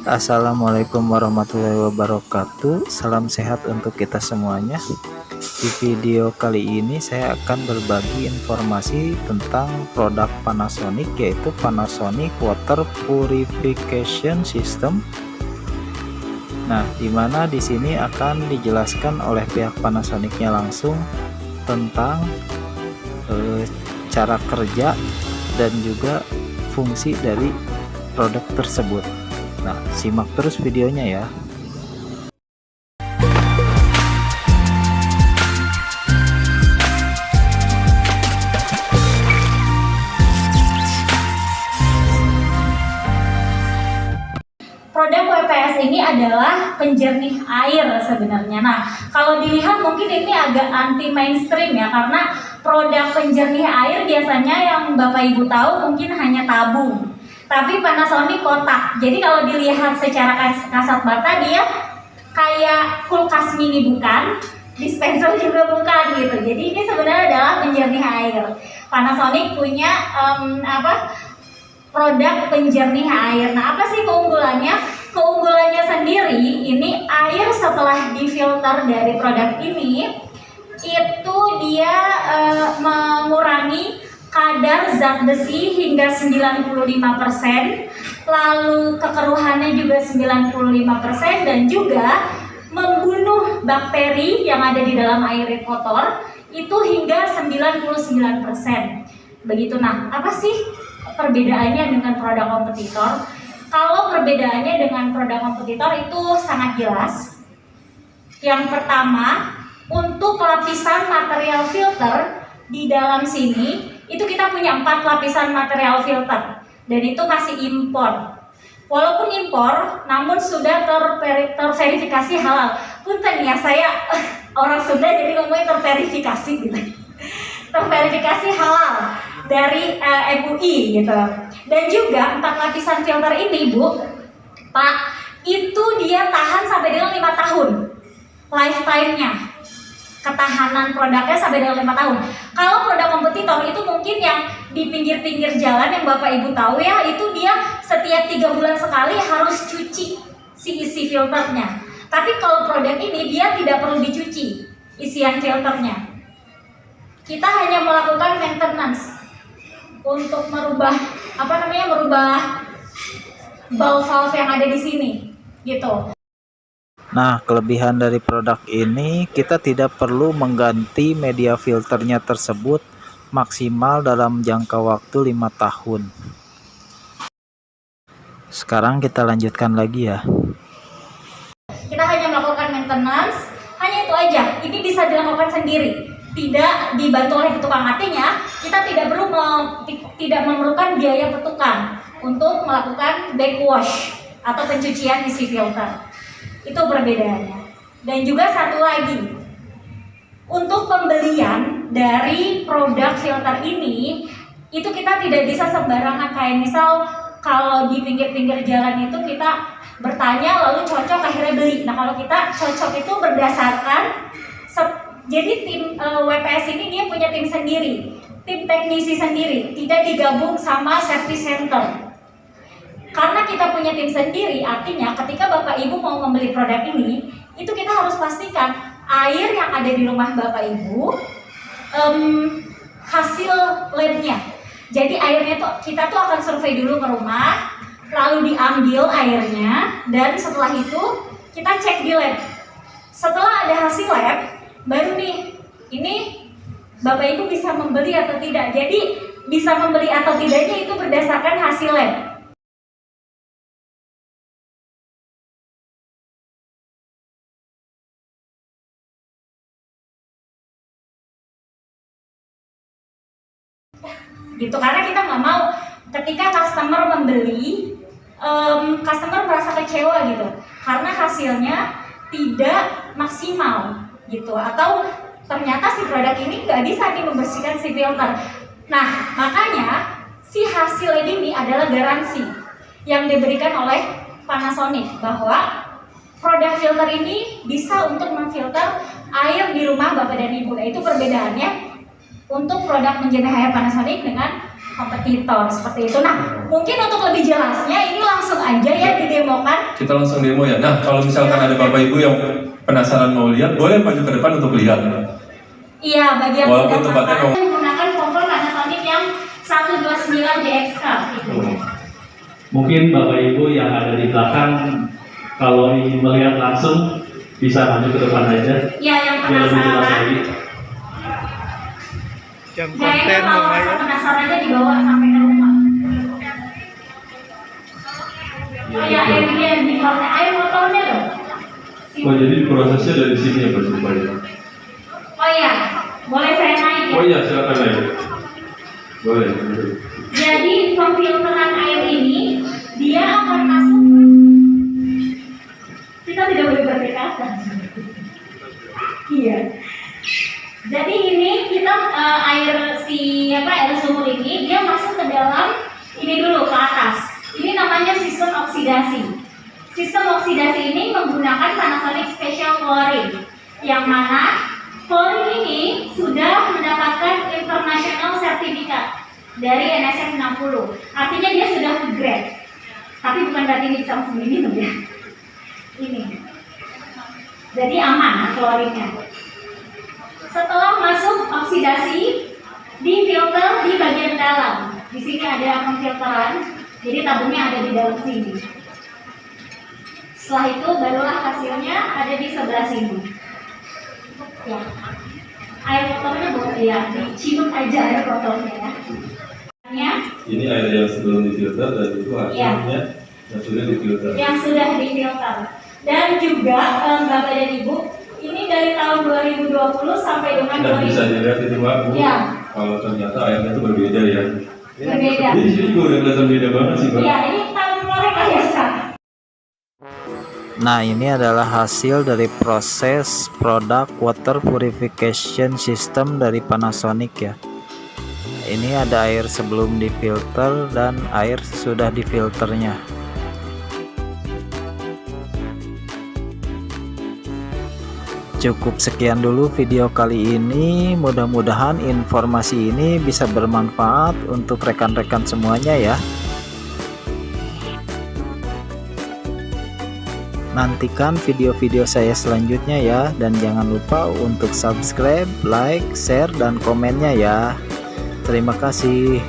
Assalamualaikum warahmatullahi wabarakatuh. Salam sehat untuk kita semuanya. Di video kali ini saya akan berbagi informasi tentang produk Panasonic, yaitu Panasonic Water Purification System. Nah, dimana di sini akan dijelaskan oleh pihak Panasonicnya langsung tentang cara kerja dan juga fungsi dari produk tersebut. Nah, simak terus videonya ya. Produk WPS ini adalah penjernih air sebenarnya. Nah, kalau dilihat mungkin ini agak anti mainstream ya, karena produk penjernih air biasanya yang Bapak Ibu tahu mungkin hanya tabung. Tapi Panasonic kotak. Jadi kalau dilihat secara kasat mata dia kayak kulkas mini bukan, dispenser juga bukan gitu. Jadi ini sebenarnya adalah penjernih air. Panasonic punya produk penjernih air. Nah, apa sih keunggulannya? Keunggulannya sendiri, ini air setelah difilter dari produk ini, itu dia mengurangi kadar zat besi hingga 95%, lalu kekeruhannya juga 95%, dan juga membunuh bakteri yang ada di dalam air kotor itu hingga 99%. Begitu. Nah, apa sih perbedaannya dengan produk kompetitor? Kalau perbedaannya dengan produk kompetitor itu sangat jelas. Yang pertama, untuk lapisan material filter di dalam sini itu kita punya 4 lapisan material filter, dan itu masih impor. Walaupun impor, namun sudah terverifikasi halal. Punten ya, saya orang Sunda jadi ngomongnya terverifikasi gitu. Terverifikasi halal dari MUI gitu. Dan juga 4 lapisan filter ini, Bu, Pak, itu dia tahan sampai dengan 5 tahun lifetime-nya. Ketahanan produknya sampai dengan 5 tahun. Kalau produk kompetitor itu mungkin yang di pinggir-pinggir jalan yang Bapak Ibu tahu ya, itu dia setiap 3 bulan sekali harus cuci si isi filternya. Tapi kalau produk ini dia tidak perlu dicuci isian filternya. Kita hanya melakukan maintenance untuk merubah valve yang ada di sini gitu. Nah, kelebihan dari produk ini, kita tidak perlu mengganti media filternya tersebut maksimal dalam jangka waktu 5 tahun. Sekarang kita lanjutkan lagi ya. Kita hanya melakukan maintenance, hanya itu aja. Ini bisa dilakukan sendiri, tidak dibantu oleh petukang. Artinya kita tidak memerlukan biaya petukang untuk melakukan backwash atau pencucian isi filter. Itu perbedaannya. Dan juga satu lagi, untuk pembelian dari produk filter ini, itu kita tidak bisa sembarangan. Kayak misal kalau di pinggir-pinggir jalan itu kita bertanya lalu cocok akhirnya beli. Nah, kalau kita cocok itu berdasarkan jadi tim WPS ini dia punya tim sendiri, tim teknisi sendiri, tidak digabung sama service center. Karena kita punya tim sendiri, artinya ketika Bapak Ibu mau membeli produk ini, itu kita harus pastikan air yang ada di rumah Bapak Ibu hasil labnya. Jadi airnya kita akan survei dulu ke rumah, lalu diambil airnya, dan setelah itu kita cek di lab. Setelah ada hasil lab, baru nih ini Bapak Ibu bisa membeli atau tidak. Jadi bisa membeli atau tidaknya itu berdasarkan hasil lab. Gitu, karena kita nggak mau ketika customer membeli, customer merasa kecewa gitu karena hasilnya tidak maksimal gitu, atau ternyata si produk ini nggak bisa membersihkan si filter. Nah, makanya si hasil ini adalah garansi yang diberikan oleh Panasonic bahwa produk filter ini bisa untuk memfilter air di rumah Bapak dan Ibu. Nah, itu perbedaannya untuk produk penjernih air Panasonic dengan kompetitor seperti itu. Nah, mungkin untuk lebih jelasnya ini langsung aja ya didemokan. Kita langsung demo ya. Nah, kalau misalkan ada Bapak Ibu yang penasaran mau lihat, boleh maju ke depan untuk lihat. Iya, bagian Walaupun sudah tempatnya matang menggunakan kompor Panasonic yang 129 DXK gitu. Mungkin Bapak Ibu yang ada di belakang kalau ingin melihat langsung bisa maju ke depan aja. Iya, yang Biar lebih jelas penasaran. lagi. Jam Kayaknya kalau rasa penasarannya dibawa sampai ke rumah. Oh ya, airnya di air motornya dong. Oh, jadi prosesnya dari sini ya Pak supaya. Oh iya, boleh saya naik ya? Oh iya, silakan naik. Boleh. Jadi pemfilteran air ini dia akan masuk. Kita tidak boleh berdekatan. Iya. Jadi ini kita air sumur ini dia masuk ke dalam ini dulu ke atas. Ini namanya sistem oksidasi. Sistem oksidasi ini menggunakan Panasonic Special Chlorine, yang mana chlorine ini sudah mendapatkan international sertifikat dari NSF 60. Artinya dia sudah food grade. Tapi bukan berarti ini bisa langsung diminum ya. Ini. Jadi aman klorinnya. Setelah masuk oksidasi, difilter di bagian dalam. Di sini ada pemfilteran, jadi tabungnya ada di dalam sini. Setelah itu barulah hasilnya ada di sebelah sini. Ya. Air kotornya boleh ya, dicium aja air kotornya ya. Ini air yang sebelum difilter dan itu hasilnya yang sudah difilter. Yang sudah difilter. Dan juga Bapak dan Ibu, ini dari tahun 2020 sampai dengan Dan bisa dilihat itu Pak, Bu, Ya. kalau ternyata airnya itu berbeda ya. berbeda. Jadi di sini juga udah kelihatan beda banget sih Pak. Ya, ini tahun kemarin biasa. Nah, ini adalah hasil dari proses produk water purification system dari Panasonic ya. Ini ada air sebelum difilter dan air sudah difilternya. Cukup sekian dulu video kali ini. Mudah-mudahan informasi ini bisa bermanfaat untuk rekan-rekan semuanya ya. Nantikan video-video saya selanjutnya ya, dan jangan lupa untuk subscribe, like, share, dan komennya ya. Terima kasih.